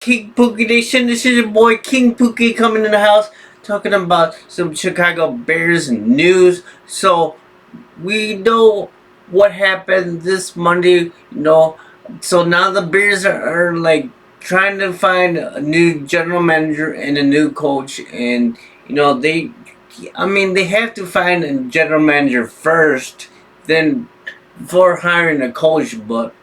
King Pookie Nation? This is your boy King Pookie coming in the house talking about some Chicago Bears news. So we know what happened this Monday, So now the Bears are like trying to find a new general manager and a new coach, and they have to find a general manager first, then before hiring a coach, but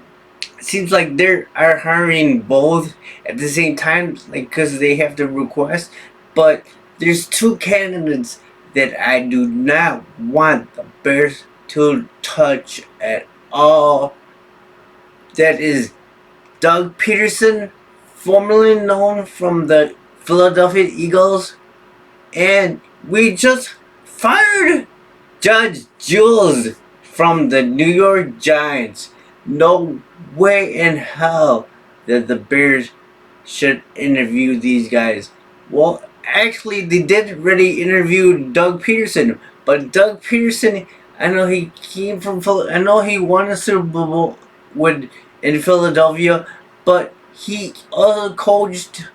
seems like they are hiring both at the same time, like because they have to request. But there's two candidates that I do not want the Bears to touch at all. That is Doug Pederson, formerly known from the Philadelphia Eagles, and we just fired Judge Jules from the New York Giants. No way in hell that the Bears should interview these guys. Well, actually, they did already interview Doug Pederson, but Doug Pederson, I know he came from I know he won a Super Bowl in Philadelphia, but he also coached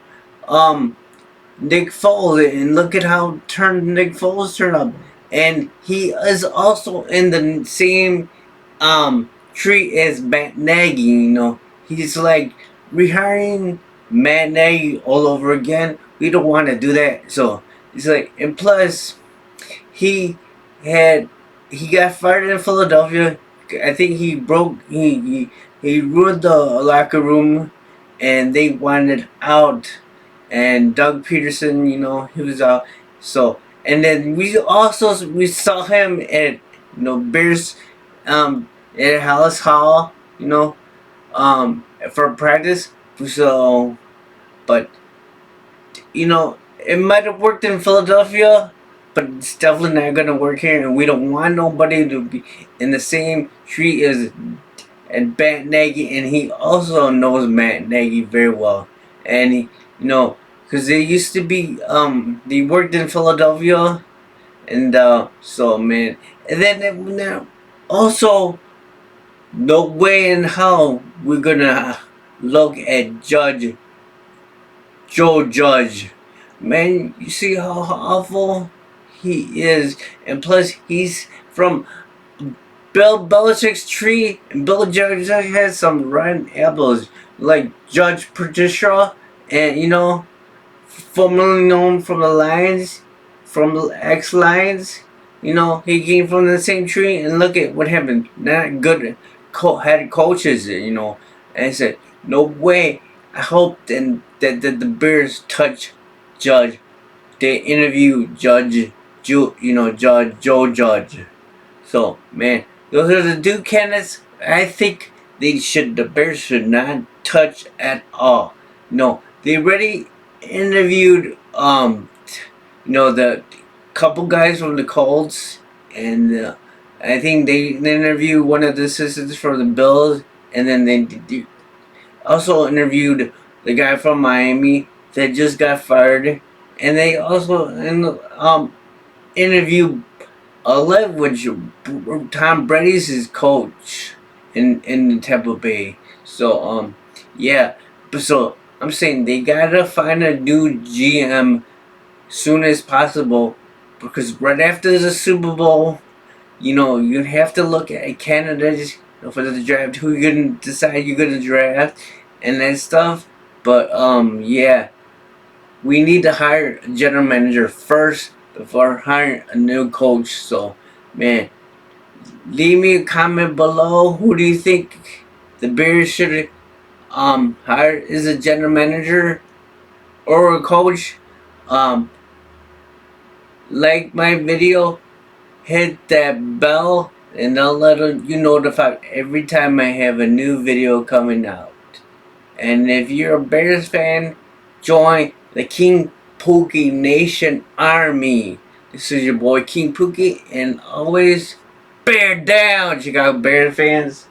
Nick Foles, and look at how Nick Foles turned up. And he is also in the same tree as Matt Nagy. He's like rehiring Matt Nagy all over again. We don't want to do that. So he's like, and plus he got fired in Philadelphia. I think he ruined the locker room, and they wanted out. And Doug Pederson, he was out. So, and then we saw him at Bears at Hallis Hall, for practice. So, but it might have worked in Philadelphia, but it's definitely not gonna work here. And we don't want nobody to be in the same tree as Matt Nagy, and he also knows Matt Nagy very well. And he, because they used to be, they worked in Philadelphia, and so man, and then also, no way in hell we're gonna look at Joe Judge. Man, you see how awful he is, and plus he's from Bill Belichick's tree, and Bill Judge has some rotten apples like Judge Patricia, and formerly known from the Lions, from the ex-Lions. He came from the same tree, and look at what happened. Not good head coaches, And I said, no way. I hope that the Bears touch Judge. They interview Judge Joe Judge. So, man, those are the two candidates I think the Bears should not touch at all. No, they already interviewed the couple guys from the Colts, and I think they interviewed one of the assistants from the Bills, and then they also interviewed the guy from Miami that just got fired, and they also interviewed which Tom Brady's his coach in Tampa Bay. So yeah, but so I'm saying they gotta find a new GM soon as possible, because right after the Super Bowl, you have to look at candidates for the draft, who you're gonna decide you're gonna draft and that stuff. But yeah, we need to hire a general manager first before hiring a new coach. So, man, leave me a comment below. Who do you think the Bears should hire as a general manager or a coach? Like my video, hit that bell, and I'll let you notified every time I have a new video coming out. And if you're a Bears fan, join the King Pookie Nation Army. This is your boy King Pookie, and always bear down, Chicago Bears fans.